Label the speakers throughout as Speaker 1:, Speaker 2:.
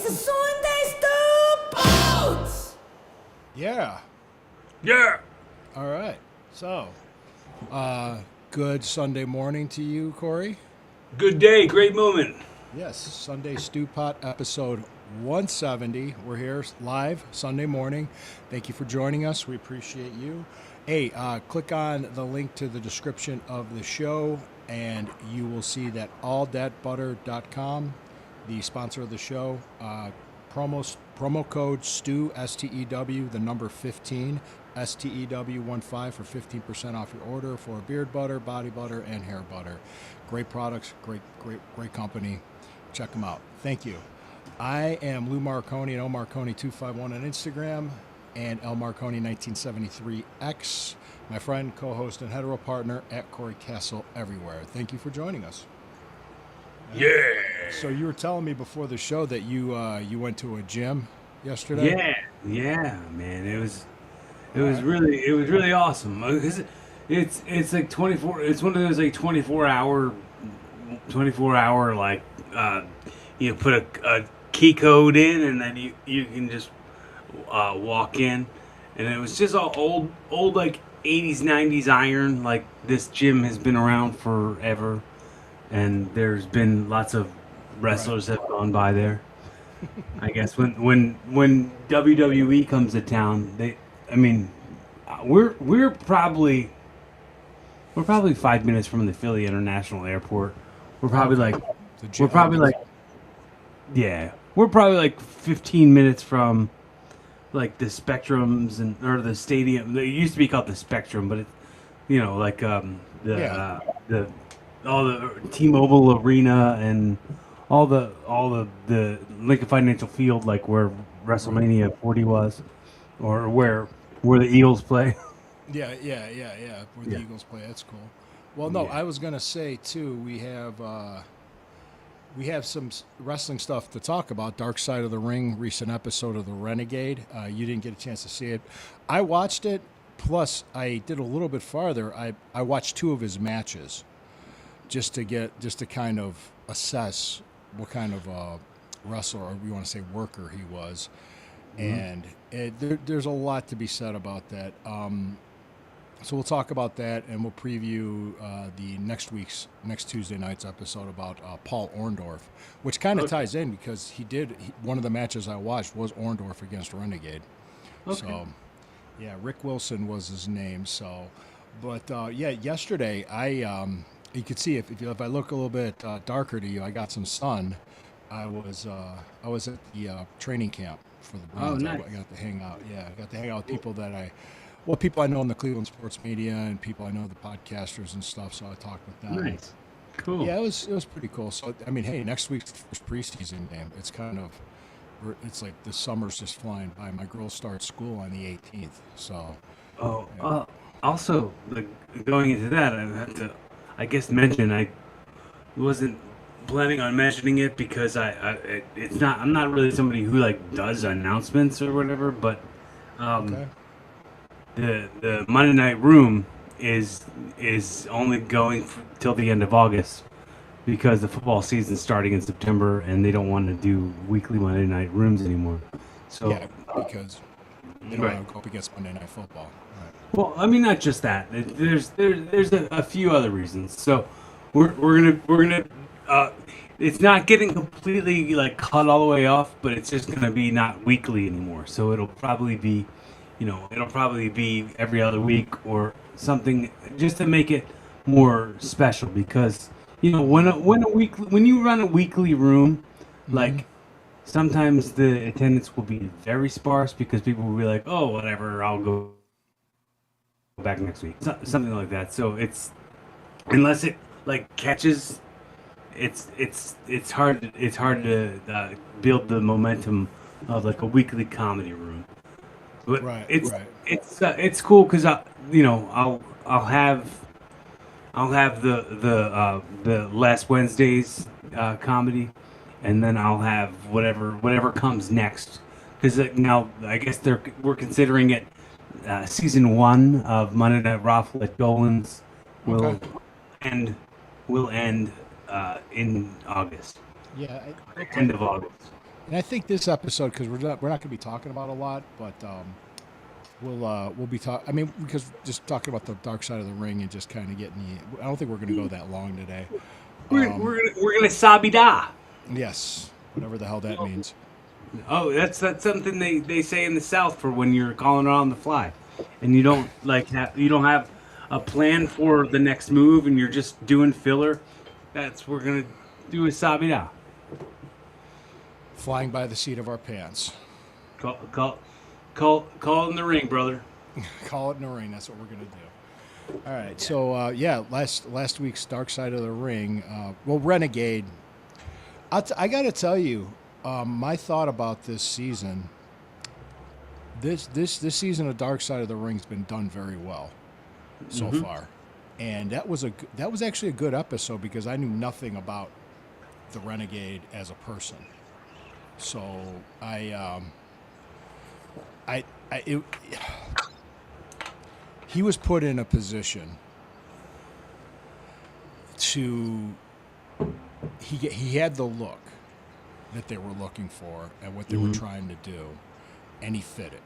Speaker 1: It's a Sunday Stew
Speaker 2: Yeah.
Speaker 3: Yeah.
Speaker 2: All right. So, good Sunday morning to you, Corey.
Speaker 3: Good day. Great moment.
Speaker 2: Yes, Sunday Stew Pot episode 170. We're here live Sunday morning. Thank you for joining us. We appreciate you. Hey, click on the link to the description of the show, and you will see that alldatbutter.com, the sponsor of the show, promo code STEW, S-T-E-W, the number 15, STEW15 for 15% off your order for beard butter, body butter, and hair butter. Great products, great company. Check them out. Thank you. I am Lou Marconi at lmarconi251 on Instagram and lmarconi1973x. My friend, co-host, and hetero partner at Corey Castle everywhere. Thank you for joining us.
Speaker 3: Yeah.
Speaker 2: So you were telling me before the show that you went to a gym yesterday.
Speaker 3: Yeah, man. It was really awesome. It's like 24. It's one of those like 24 hour like you put a key code in and then you can just walk in, and it was just all old like 80s 90s iron. Like this gym has been around forever, and there's been lots of wrestlers that have gone by there. I guess when WWE comes to town, we're probably 5 minutes from the Philly International Airport. We're probably like 15 minutes from like the Spectrums or the stadium. It used to be called the Spectrum, but all the T-Mobile Arena and all the Lincoln Financial Field, like where WrestleMania 40 was, or where the Eagles play.
Speaker 2: Yeah. Where the Eagles play, that's cool. Well, no, I was gonna say too. We have some wrestling stuff to talk about. Dark Side of the Ring, recent episode of The Renegade. You didn't get a chance to see it. I watched it. Plus, I did a little bit farther. I watched 2 of his matches, just to kind of assess what kind of wrestler, or we want to say worker, he was. And there's a lot to be said about that. So we'll talk about that, and we'll preview the next Tuesday night's episode about Paul Orndorff, which kind of ties in because one of the matches I watched was Orndorff against Renegade. Okay. So, yeah, Rick Wilson was his name. So, but yesterday you could see if I look a little bit darker to you, I got some sun. I was at the training camp for the Browns.
Speaker 3: Oh, nice.
Speaker 2: I got to hang out. Yeah, I got to hang out with people people I know in the Cleveland sports media and people I know, the podcasters and stuff. So I talked with them.
Speaker 3: Nice, cool.
Speaker 2: Yeah, it was pretty cool. So I mean, hey, next week's the first preseason game. It's like the summer's just flying by. My girl starts school on the 18th. So.
Speaker 3: Also, going into that, I have to, I guess, mention I wasn't planning on mentioning it because I'm not really somebody who like does announcements or whatever, but
Speaker 2: Okay.
Speaker 3: the Monday Night Room is only going till the end of August because the football season's starting in September and they don't want to do weekly Monday Night Rooms anymore. So
Speaker 2: Yeah, because they don't want to go up against Monday Night Football. Right.
Speaker 3: well, I mean, not just that. There's a few other reasons. So we're gonna it's not getting completely like cut all the way off, but it's just gonna be not weekly anymore. So it'll probably be every other week or something, just to make it more special. Because when you run a weekly room, like sometimes the attendance will be very sparse because people will be like, oh, whatever, I'll go back next week, something like that. So it's, unless it like catches, it's hard to build the momentum of like a weekly comedy room. But it's cool because I'll have the last Wednesday's comedy, and then I'll have whatever comes next. Because now I guess we're considering it season 1 of Monday Night Raw at Dolan's will end in August.
Speaker 2: Yeah.
Speaker 3: End of August.
Speaker 2: And I think this episode, because we're not going to be talking about a lot, but we'll be talking. I mean, because just talking about the dark side of the ring and just kind of getting the. I don't think we're going to go that long today.
Speaker 3: We're gonna sabida.
Speaker 2: Yes, whatever the hell that means.
Speaker 3: Oh, that's something they say in the South for when you're calling it on the fly, and you don't you don't have a plan for the next move, and you're just doing filler. We're gonna do a sabida.
Speaker 2: Flying by the seat of our pants.
Speaker 3: Call in the ring, brother.
Speaker 2: Call it in the ring. That's what we're gonna do. All right. So last week's Dark Side of the Ring. Renegade. I got to tell you, my thought about this season. This season of Dark Side of the Ring's been done very well so far, and that was actually a good episode because I knew nothing about the Renegade as a person. So he was put in a position to he had the look that they were looking for and what they were trying to do, and he fit it.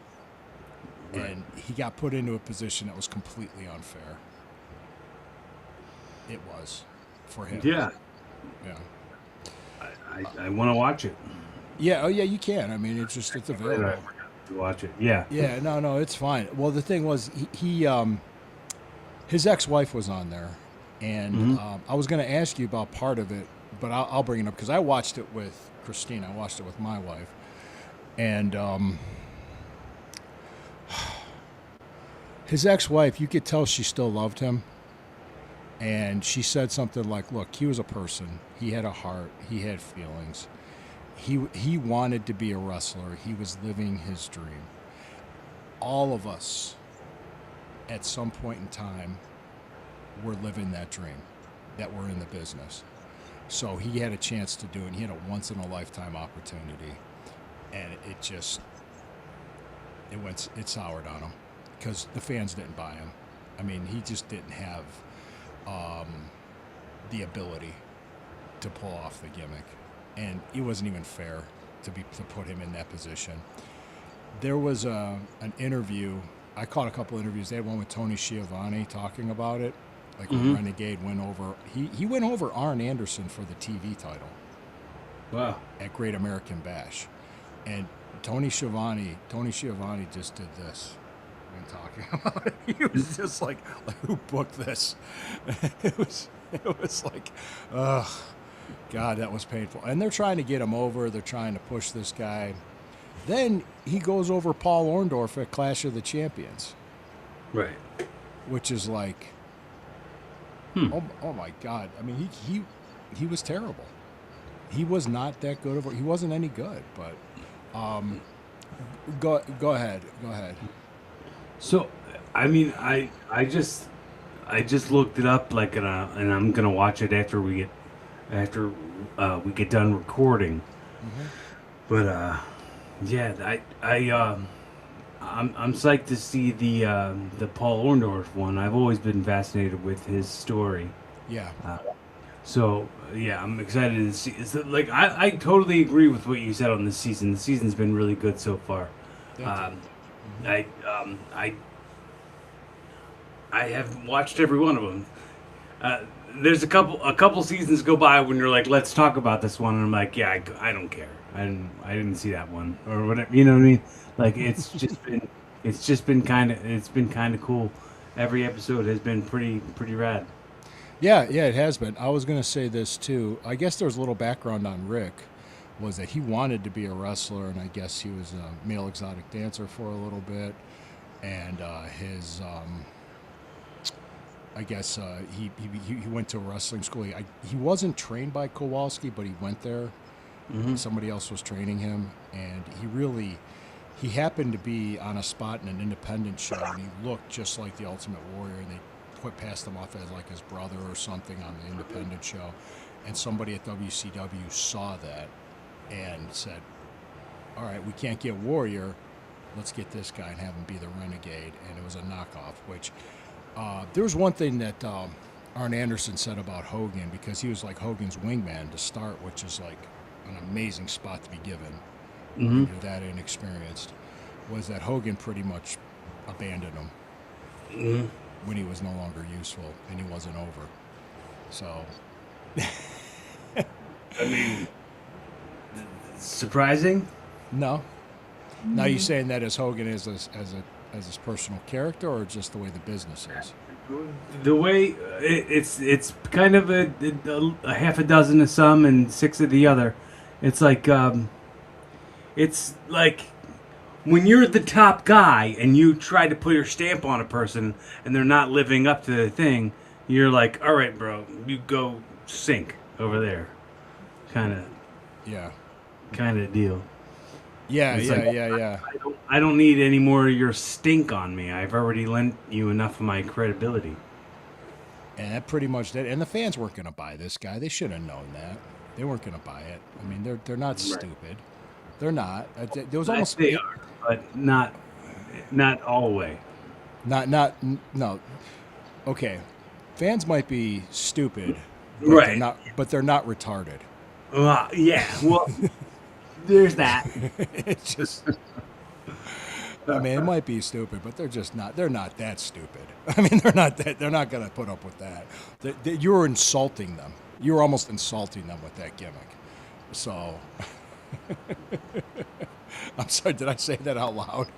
Speaker 2: Right. And he got put into a position that was completely unfair. It was for him.
Speaker 3: Yeah.
Speaker 2: Yeah.
Speaker 3: I want to watch it.
Speaker 2: Yeah. Oh, yeah. You can. I mean, it's available.
Speaker 3: Watch it. Yeah.
Speaker 2: Yeah. No. It's fine. Well, the thing was, his ex-wife was on there, and I was going to ask you about part of it, but I'll bring it up because I watched it with Christine. I watched it with my wife, and his ex-wife, you could tell she still loved him, and she said something like, "Look, he was a person. He had a heart. He had feelings. He wanted to be a wrestler. He was living his dream. All of us, at some point in time, were living that dream, that were in the business. So he had a chance to do it. And he had a once-in-a-lifetime opportunity, and it soured on him because the fans didn't buy him. I mean, he just didn't have the ability to pull off the gimmick, and it wasn't even fair to put him in that position. There was an interview. I caught a couple interviews. They had one with Tony Schiavone talking about it. Like when Renegade went over, he went over Arn Anderson for the TV title.
Speaker 3: Wow.
Speaker 2: At Great American Bash. And Tony Schiavone just did this when talking about it. He was just like who booked this? It was like, ugh, God, that was painful. And they're trying to get him over. They're trying to push this guy. Then he goes over Paul Orndorff at Clash of the Champions.
Speaker 3: Right.
Speaker 2: Which is like, oh my God. I mean, he was terrible. He was not that good. He wasn't any good, but go ahead.
Speaker 3: So, I mean, I just looked it up, like, and I'm gonna watch it after we get done recording. But yeah, I'm psyched to see the Paul Orndorff one. I've always been fascinated with his story.
Speaker 2: Yeah.
Speaker 3: So yeah, I'm excited to see. Like I totally agree with what you said on this season. The season's been really good so far. I have watched every one of them. There's a couple seasons go by when you're like, let's talk about this one, and I'm like, yeah, I don't care. I didn't see that one or whatever. You know what I mean? Like it's just been kind of cool. Every episode has been pretty rad.
Speaker 2: Yeah, it has been. I was going to say this too. I guess there's a little background on Rick, was that he wanted to be a wrestler, and I guess he was a male exotic dancer for a little bit, and his I guess he went to a wrestling school. He wasn't trained by Kowalski, but he went there. Somebody else was training him, and he happened to be on a spot in an independent show, and he looked just like the Ultimate Warrior, and they passed him off as like his brother or something on the independent show, and somebody at WCW saw that and said, all right, we can't get Warrior, let's get this guy and have him be the Renegade, and it was a knockoff. Which there was one thing that Arn Anderson said about Hogan, because he was like Hogan's wingman to start, which is like, an amazing spot to be given
Speaker 3: Hmm.
Speaker 2: when you're that inexperienced, was that Hogan pretty much abandoned him when he was no longer useful and he wasn't over. So
Speaker 3: I mean, surprising.
Speaker 2: no. Now you saying that as Hogan is as his personal character, or just the way the business is?
Speaker 3: The way it's kind of a half a dozen of some and six of the other. It's it's like when you're the top guy and you try to put your stamp on a person and they're not living up to the thing, you're like, all right, bro, you go sink over there, kind of
Speaker 2: Yeah.
Speaker 3: deal.
Speaker 2: Yeah,
Speaker 3: It's
Speaker 2: yeah,
Speaker 3: like,
Speaker 2: yeah, yeah.
Speaker 3: I don't need any more of your stink on me. I've already lent you enough of my credibility.
Speaker 2: And that pretty much did. And the fans weren't going to buy this guy. They should have known that. They weren't going to buy it. I mean, they're not stupid. They're not. There was almost
Speaker 3: They are, but not all the way.
Speaker 2: no. Okay, fans might be stupid, but
Speaker 3: Right.
Speaker 2: they're not. But they're not retarded.
Speaker 3: Yeah. Well, there's that.
Speaker 2: It's just. I mean, it might be stupid, but they're just not. They're not that stupid. I mean, they're not that. They're not going to put up with that. You're insulting them. You're almost insulting them with that gimmick. So, I'm sorry. Did I say that out loud?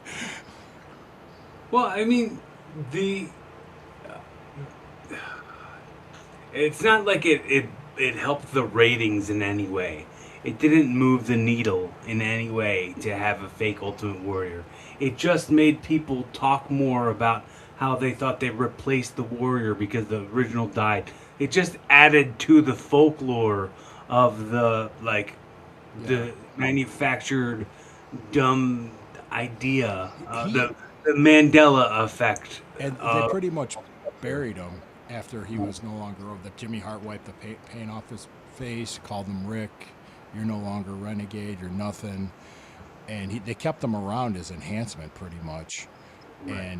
Speaker 3: Well, I mean, the it's not like it helped the ratings in any way. It didn't move the needle in any way to have a fake Ultimate Warrior. It just made people talk more about how they thought they replaced the Warrior because the original died. It just added to the folklore of the the manufactured dumb idea, the Mandela effect.
Speaker 2: And they pretty much buried him after he was no longer over. That Jimmy Hart wiped the paint off his face, called him Rick. You're no longer Renegade. You're nothing. And they kept him around as enhancement pretty much.
Speaker 3: Right.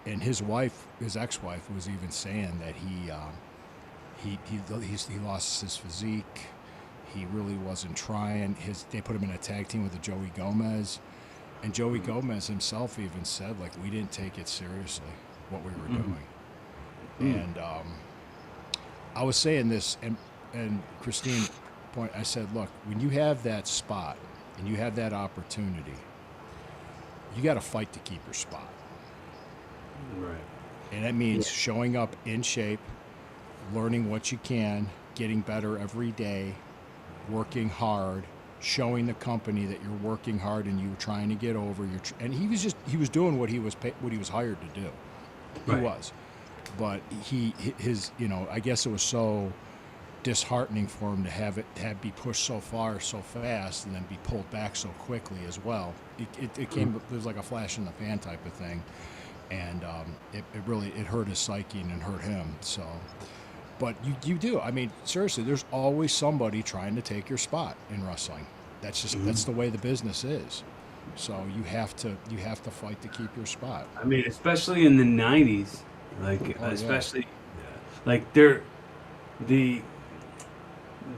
Speaker 2: And his wife, his ex-wife, was even saying that he lost his physique. He really wasn't trying. They put him in a tag team with Joey Gomez. And Joey Gomez himself even said, like, we didn't take it seriously, what we were doing. And I was saying this, and Christine I said, look, when you have that spot and you have that opportunity, you got to fight to keep your spot.
Speaker 3: Right.
Speaker 2: And that means showing up in shape, learning what you can, getting better every day, working hard, showing the company that you're working hard and you're trying to get over. And he was doing what he was hired to do. He was, but his I guess it was so disheartening for him to have be pushed so far so fast and then be pulled back so quickly as well. It came there was like a flash in the pan type of thing, and it really hurt his psyche and hurt him. So, but you do. I mean, seriously, there's always somebody trying to take your spot in wrestling. That's just that's the way the business is. So you have to fight to keep your spot.
Speaker 3: I mean, especially in the '90s, especially like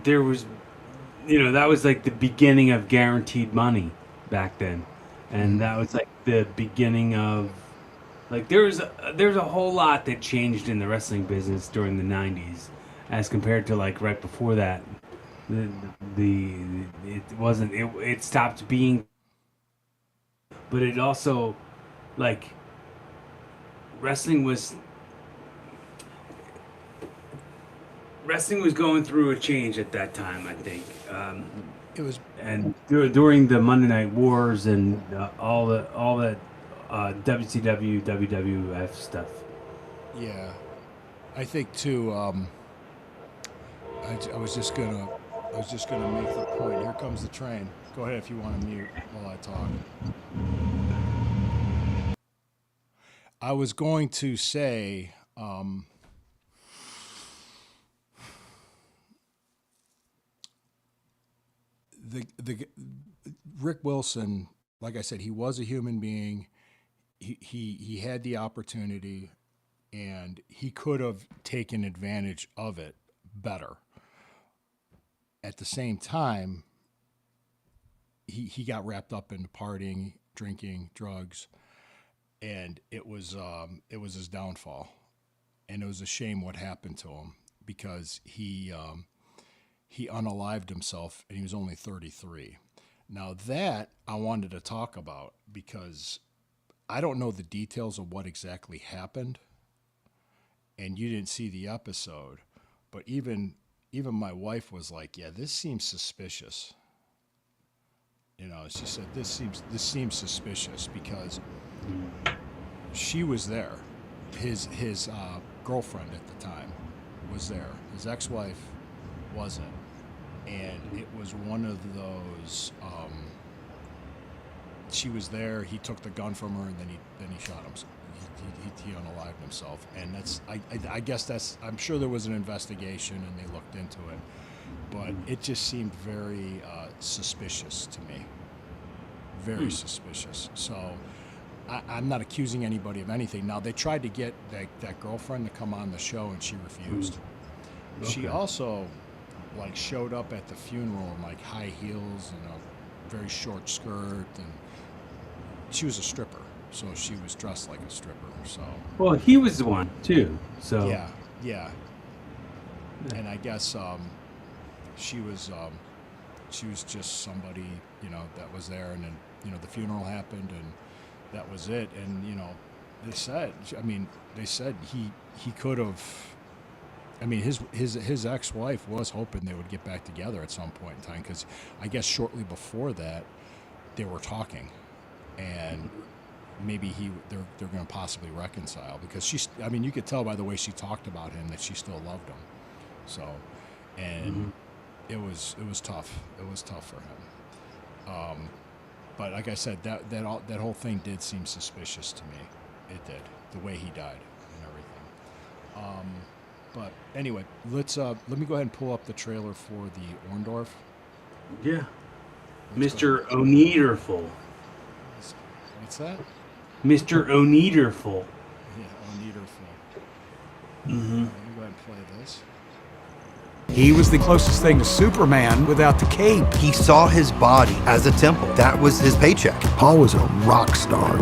Speaker 3: there was, that was like the beginning of guaranteed money back then, and that was like the beginning of like there's a whole lot that changed in the wrestling business during the '90s as compared to like right before that. It stopped being, but it also like wrestling was going through a change at that time, I think.
Speaker 2: It was
Speaker 3: And during the Monday Night Wars and all the WCW, WWF stuff.
Speaker 2: yeah. I think too. I was just gonna make the point. Here comes the train. Go ahead if you want to mute while I talk. I was going to say. The Rick Wilson, like I said, he was a human being. He had the opportunity, and he could have taken advantage of it better. At the same time, he got wrapped up into partying, drinking, drugs, and it was his downfall. And it was a shame what happened to him because he unalived himself, and he was only 33. Now that I wanted to talk about because I don't know the details of what exactly happened, and you didn't see the episode, but even my wife was like, "Yeah, this seems suspicious." She said this seems suspicious because she was there. His girlfriend at the time was there. His ex-wife wasn't, and it was one of those. She was there. He took the gun from her, and then he shot him. He unalived himself, and I guess that's. I'm sure there was an investigation, and they looked into it, but it just seemed very suspicious to me. Very suspicious. So I'm not accusing anybody of anything. Now, they tried to get that girlfriend to come on the show, and she refused. Okay. She also showed up at the funeral in high heels and a very short skirt, and she was a stripper, so she was dressed like a stripper. So
Speaker 3: well, he was the one too. So
Speaker 2: yeah. And I guess she was just somebody that was there, and then the funeral happened, and that was it. And they said he could have. I mean, his ex-wife was hoping they would get back together at some point in time, because I guess shortly before that they were talking, and maybe they're going to possibly reconcile, because you could tell by the way she talked about him that she still loved him. So, and it was tough. It was tough for him. But like I said, that whole thing did seem suspicious to me. It did, the way he died and everything. But anyway, let me go ahead and pull up the trailer for the Orndorff.
Speaker 3: Yeah. Mr. Oneaterful.
Speaker 2: What's that?
Speaker 3: Mr. Oneaterful.
Speaker 2: Yeah, Oneaterful. Let me go ahead and play this.
Speaker 1: He was the closest thing to Superman without the cape.
Speaker 4: He saw his body as a temple. That was his paycheck.
Speaker 5: Paul was a rock star.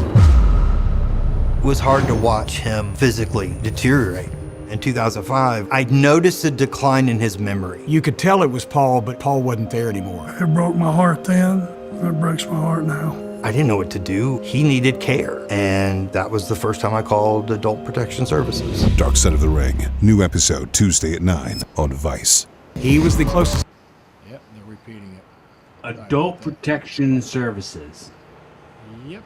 Speaker 4: It was hard to watch him physically deteriorate. In 2005, I noticed a decline in his memory.
Speaker 1: You could tell it was Paul, but Paul wasn't there anymore.
Speaker 5: It broke my heart then. It breaks my heart now.
Speaker 4: I didn't know what to do. He needed care. And that was the first time I called Adult Protection Services.
Speaker 6: Dark Side of the Ring. New episode Tuesday at 9 on Vice.
Speaker 1: He was the closest.
Speaker 2: Yep, they're repeating it.
Speaker 3: Adult Protection Services.
Speaker 2: Yep.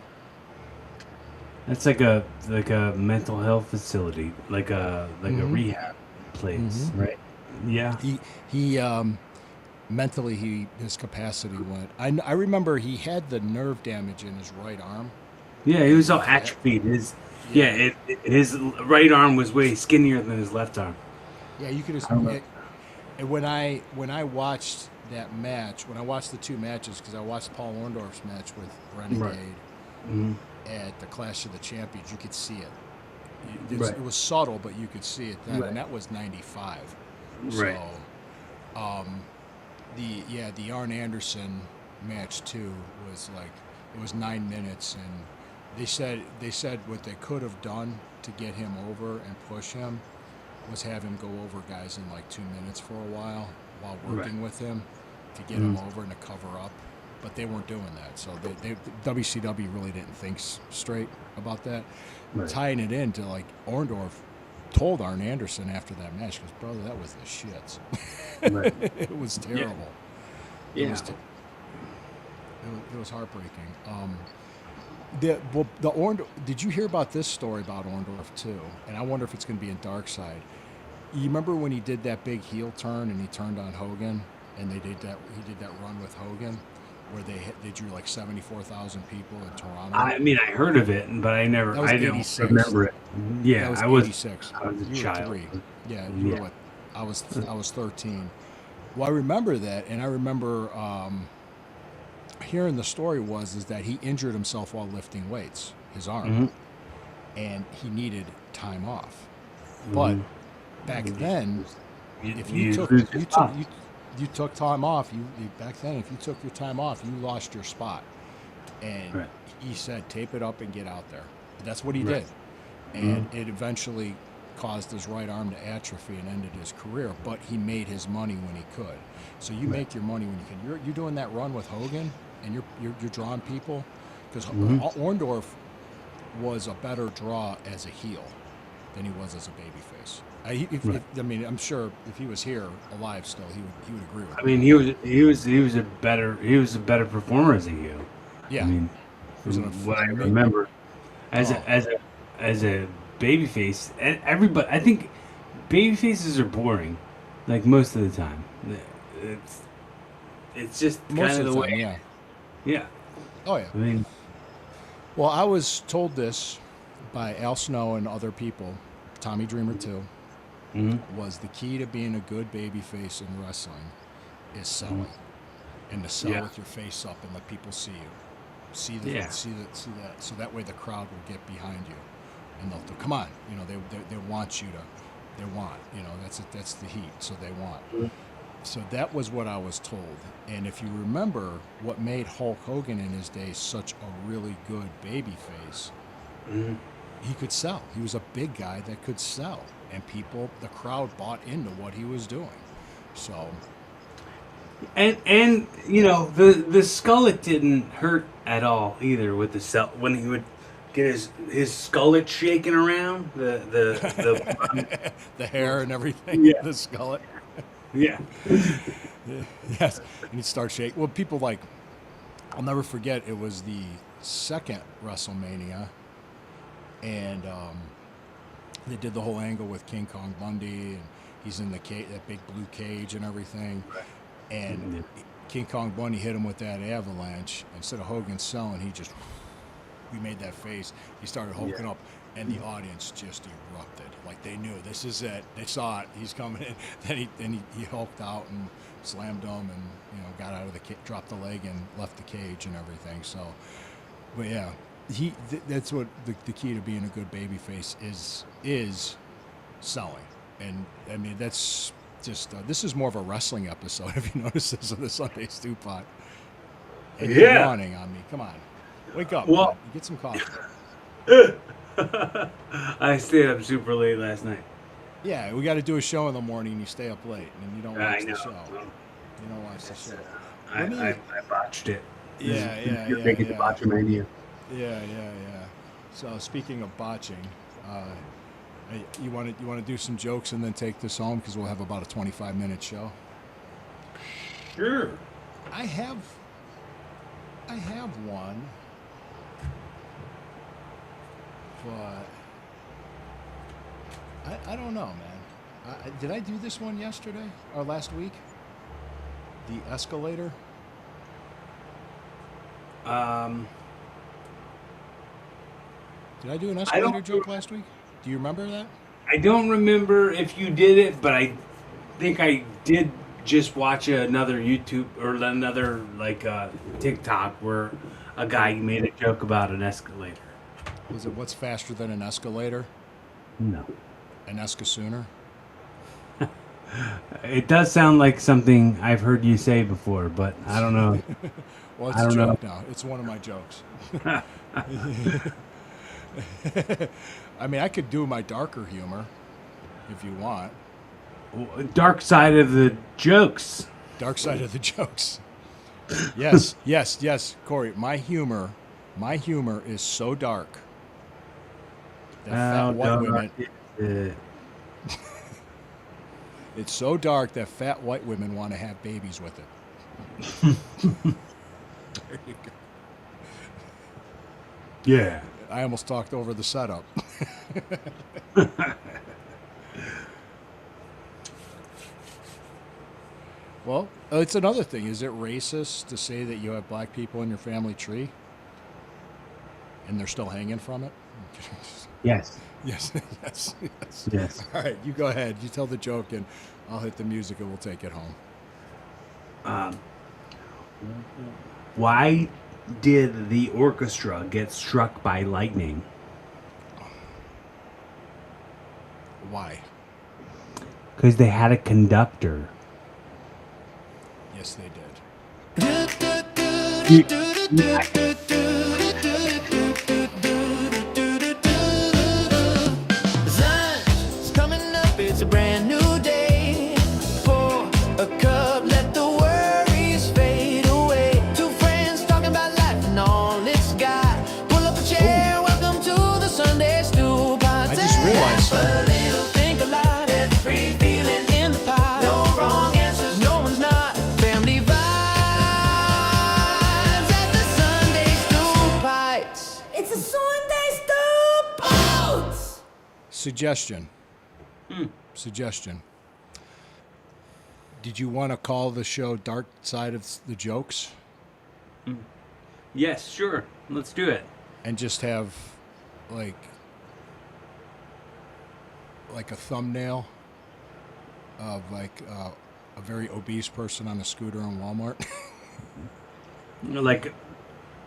Speaker 3: That's like a mental health facility, like a rehab place, right? Yeah.
Speaker 2: He mentally his capacity went. I remember he had the nerve damage in his right arm.
Speaker 3: Yeah, he was all atrophied. His right arm was way skinnier than his left arm.
Speaker 2: Yeah, you could just. And when I watched that match, when I watched the two matches, because I watched Paul Orndorff's match with Renegade at the Clash of the Champions, you could see it. It was subtle, but you could see it then, and that was '95.
Speaker 3: Right.
Speaker 2: So, the Arn Anderson match too was it was 9 minutes, and they said what they could have done to get him over and push him was have him go over guys in 2 minutes for a while working with him to get him over and to cover up, but they weren't doing that. So WCW really didn't think straight about that. Right. Tying it into Orndorff told Arn Anderson after that match, he goes, "Brother, that was the shits." Right. It was terrible.
Speaker 3: Yeah.
Speaker 2: It was heartbreaking. Did you hear about this story about Orndorff too? And I wonder if it's going to be in Dark Side. You remember when he did that big heel turn and he turned on Hogan, and he did that run with Hogan, where they drew 74,000 people in Toronto.
Speaker 3: I mean, I heard of it, but I don't remember it. Yeah,
Speaker 2: that was 86.
Speaker 3: I was a child.
Speaker 2: Yeah, you were what? I was 13. Well, I remember that, and I remember hearing the story is that he injured himself while lifting weights, his arm, and he needed time off. But back then, if you took you took time off, you back then, if you took your time off, you lost your spot. And
Speaker 3: Right.
Speaker 2: he said, tape it up and get out there. That's what he
Speaker 3: Right.
Speaker 2: did. And it eventually caused his right arm to atrophy and ended his career, but he made his money when he could. So you make your money when you can. You're doing that run with Hogan, and you're drawing people, because Orndorff was a better draw as a heel than he was as a babyface. I mean, I'm sure if he was here alive still, he would agree with
Speaker 3: I
Speaker 2: me.
Speaker 3: mean, he was a better performer as a heel.
Speaker 2: Yeah.
Speaker 3: I mean,
Speaker 2: was
Speaker 3: from
Speaker 2: an
Speaker 3: what I
Speaker 2: amazing-
Speaker 3: remember, as
Speaker 2: Oh.
Speaker 3: a babyface, and everybody, I think babyfaces are boring, like most of the time. It's just
Speaker 2: Most
Speaker 3: kind
Speaker 2: of
Speaker 3: of
Speaker 2: the
Speaker 3: the
Speaker 2: time,
Speaker 3: way.
Speaker 2: yeah.
Speaker 3: Yeah,
Speaker 2: Oh yeah.
Speaker 3: I mean,
Speaker 2: Well, I was told this by Al Snow and other people, Tommy Dreamer too, was the key to being a good babyface in wrestling is selling, and to sell
Speaker 3: Yeah.
Speaker 2: with your face up and let people see you, see
Speaker 3: Yeah.
Speaker 2: that, so that way the crowd will get behind you, and they'll come on, you know, they want you to, that's the heat, so they want. So that was what I was told. And if you remember what made Hulk Hogan in his day such a really good baby face, he could sell. He was a big guy that could sell. And the crowd bought into what he was doing. So,
Speaker 3: and you know the skullet didn't hurt at all either with the cell when he would get his skullet shaking around the
Speaker 2: the hair and everything,
Speaker 3: Yeah.
Speaker 2: the skullet.
Speaker 3: yeah.
Speaker 2: Yes. And he'd start shaking. Well, people I'll never forget, it was the second WrestleMania. And they did the whole angle with King Kong Bundy, and he's in that big blue cage and everything. And King Kong Bundy hit him with that avalanche. Instead of Hogan selling, he made that face. He started hulking up, and the audience just erupted. Like they knew this is it. They saw it. He's coming in. Then he hulked out and slammed him, and got out of dropped the leg and left the cage and everything. So, but yeah. That's what the key to being a good babyface is selling. And I mean, that's just this is more of a wrestling episode, if you notice this, of the Sunday Stew Pot. And you're
Speaker 3: Yeah.
Speaker 2: yawning on me. Come on, wake up.
Speaker 3: Well-
Speaker 2: man. Get some coffee.
Speaker 3: I stayed up super late last night.
Speaker 2: Yeah, we got to do a show in the morning. And you stay up late, and you don't
Speaker 3: I
Speaker 2: watch
Speaker 3: know.
Speaker 2: the show. You don't watch the show.
Speaker 3: I botched it.
Speaker 2: Yeah.
Speaker 3: You're making the botchamania.
Speaker 2: Yeah. So speaking of botching, you want to do some jokes and then take this home, because we'll have about a 25-minute show.
Speaker 3: Sure.
Speaker 2: I have one, but I don't know, man. Did I do this one yesterday or last week? The escalator. Did I do an escalator joke last week? Do you remember that?
Speaker 3: I don't remember if you did it, but I think I did just watch another YouTube or another TikTok where a guy made a joke about an escalator.
Speaker 2: Was it what's faster than an escalator?
Speaker 3: No.
Speaker 2: An Escasooner?
Speaker 3: It does sound like something I've heard you say before, but I don't know.
Speaker 2: Well, it's
Speaker 3: I
Speaker 2: a
Speaker 3: don't
Speaker 2: joke now. It's one of my jokes. I mean, I could do my darker humor if you want.
Speaker 3: Dark side of the jokes.
Speaker 2: Dark side of the jokes. Yes, Corey. My humor is so dark that fat white women. It's so dark that fat white women want to have babies with it. There you go.
Speaker 3: Yeah.
Speaker 2: I almost talked over the setup. Well, it's another thing. Is it racist to say that you have black people in your family tree and they're still hanging from it?
Speaker 3: Yes.
Speaker 2: Yes.
Speaker 3: Yes.
Speaker 2: All right, you go ahead. You tell the joke, and I'll hit the music, and we'll take it home.
Speaker 3: Why did the orchestra get struck by lightning?
Speaker 2: Why?
Speaker 3: Because they had a conductor.
Speaker 2: Yes, they did.
Speaker 7: Sun's coming up, it's a brand new day. Pour a cup, let the worries fade away. Two friends talking about life and all it's got. Pull up a chair, welcome to the Sunday Stew Party.
Speaker 2: I just realized
Speaker 7: A
Speaker 2: something.
Speaker 7: little, think a lot, and free feeling in the pot. No wrong answers, no one's not. Family vibes at the Sunday Stew Bites. It's a Sunday Stew Bites.
Speaker 2: Suggestion. Suggestion. Did you want to call the show Dark Side of the Jokes
Speaker 3: Yes, sure. Let's do it.
Speaker 2: and just have like a thumbnail of like a very obese person on a scooter in Walmart?
Speaker 3: Like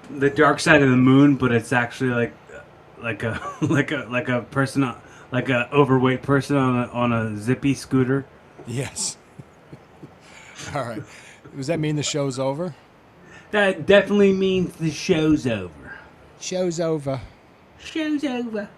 Speaker 3: the dark side of the moon, but it's actually like a like a person, like a overweight person on a zippy scooter.
Speaker 2: Yes. All right. Does that mean the show's over?
Speaker 3: That definitely means the show's over.
Speaker 2: Show's over.
Speaker 3: Show's over.